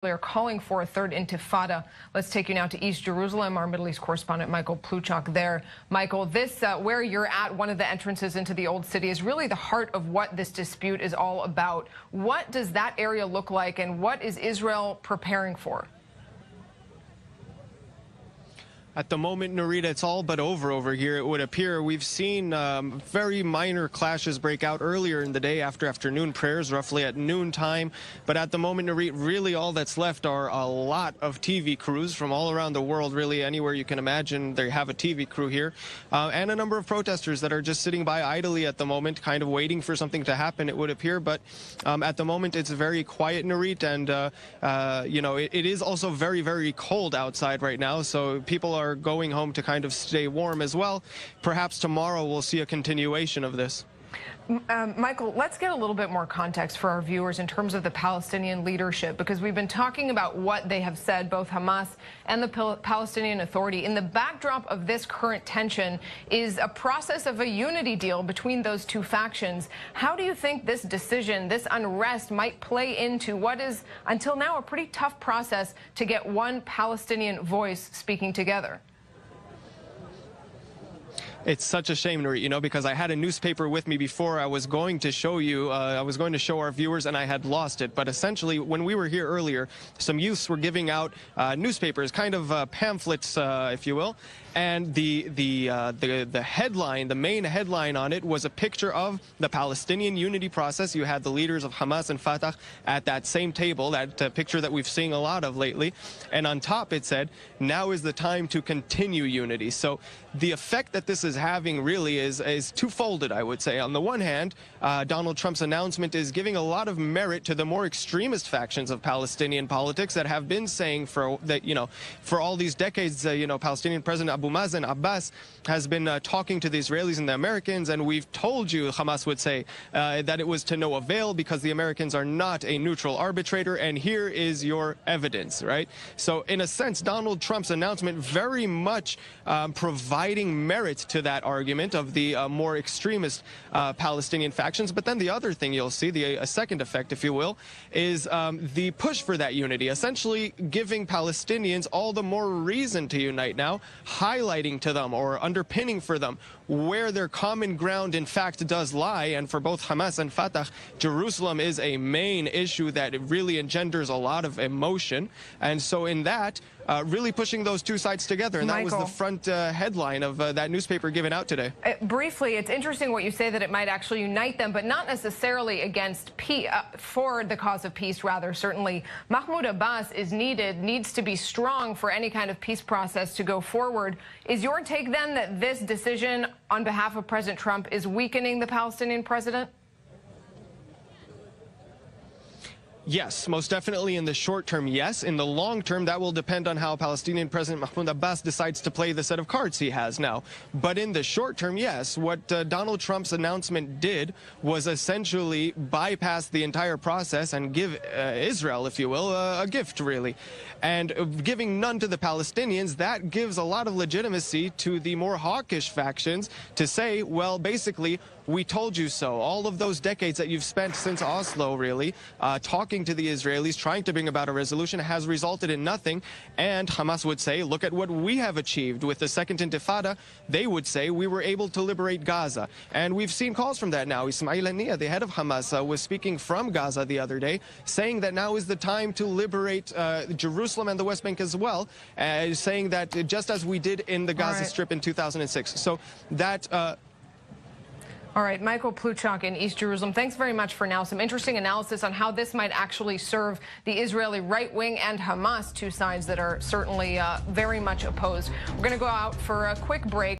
They're calling for a third intifada. Let's take you now to East Jerusalem. Our Middle East correspondent Michael Pluchak there. Michael, this where you're at, one of the entrances into the old city, is really the heart of what this dispute is all about. What does that area look like, and what is Israel preparing for? At the moment, Narita, it's all but over here, it would appear. We've seen very minor clashes break out earlier in the day after afternoon prayers, roughly at noon time. But at the moment, Narita, really all that's left are a lot of TV crews from all around the world, really anywhere you can imagine. They have a TV crew here. And a number of protesters that are just sitting by idly at the moment, kind of waiting for something to happen, it would appear. But at the moment, it's very quiet, Narita. And, you know, it is also very, very cold outside right now. So people are going home to kind of stay warm as well. Perhaps tomorrow we'll see a continuation of this. Michael, let's get a little bit more context for our viewers in terms of the Palestinian leadership, because we've been talking about what they have said, both Hamas and the Palestinian Authority. In the backdrop of this current tension is a process of a unity deal between those two factions. How do you think this decision, this unrest, might play into what is, until now, a pretty tough process to get one Palestinian voice speaking together? It's such a shame, you know, because I had a newspaper with me before I was going to show you, I was going to show our viewers, and I had lost it. But essentially, when we were here earlier, some youths were giving out newspapers, kind of pamphlets, if you will. And the headline, the main headline on it was a picture of the Palestinian unity process. You had the leaders of Hamas and Fatah at that same table, that picture that we've seen a lot of lately. And on top it said, now is the time to continue unity. So the effect that this is having really is two-folded, I would say. On the one hand, Donald Trump's announcement is giving a lot of merit to the more extremist factions of Palestinian politics that have been saying for all these decades, Palestinian President Abbas has been talking to the Israelis and the Americans, and we've told you, Hamas would say, that it was to no avail because the Americans are not a neutral arbitrator, and here is your evidence, right? So in a sense, Donald Trump's announcement very much providing merit to that argument of the more extremist Palestinian factions. But then the other thing you'll see, a second effect, if you will, is the push for that unity, essentially giving Palestinians all the more reason to unite now, highlighting to them or underpinning for them where their common ground in fact does lie. And for both Hamas and Fatah, Jerusalem is a main issue that it really engenders a lot of emotion. And so in that, really pushing those two sides together. And Michael, that was the front headline of that newspaper given out today. Briefly, it's interesting what you say, that it might actually unite them, but not necessarily against peace, for the cause of peace, rather. Certainly, Mahmoud Abbas needs to be strong for any kind of peace process to go forward. Is your take then that this decision on behalf of President Trump is weakening the Palestinian president? Yes, most definitely in the short term, yes. In the long term, that will depend on how Palestinian President Mahmoud Abbas decides to play the set of cards he has now. But in the short term, yes, what Donald Trump's announcement did was essentially bypass the entire process and give Israel, if you will, a gift, really. And giving none to the Palestinians, that gives a lot of legitimacy to the more hawkish factions to say, well, basically, we told you so. All of those decades that you've spent since Oslo, really, talking to the Israelis, trying to bring about a resolution, has resulted in nothing. And Hamas would say, look at what we have achieved with the second intifada. They would say we were able to liberate Gaza. And we've seen calls from that now. Ismail Haniyeh, the head of Hamas, was speaking from Gaza the other day, saying that now is the time to liberate Jerusalem and the West Bank as well, saying that just as we did in the Gaza Strip in 2006. So that... All right, Michael Pluchak in East Jerusalem, thanks very much for now. Some interesting analysis on how this might actually serve the Israeli right wing and Hamas, two sides that are certainly very much opposed. We're going to go out for a quick break.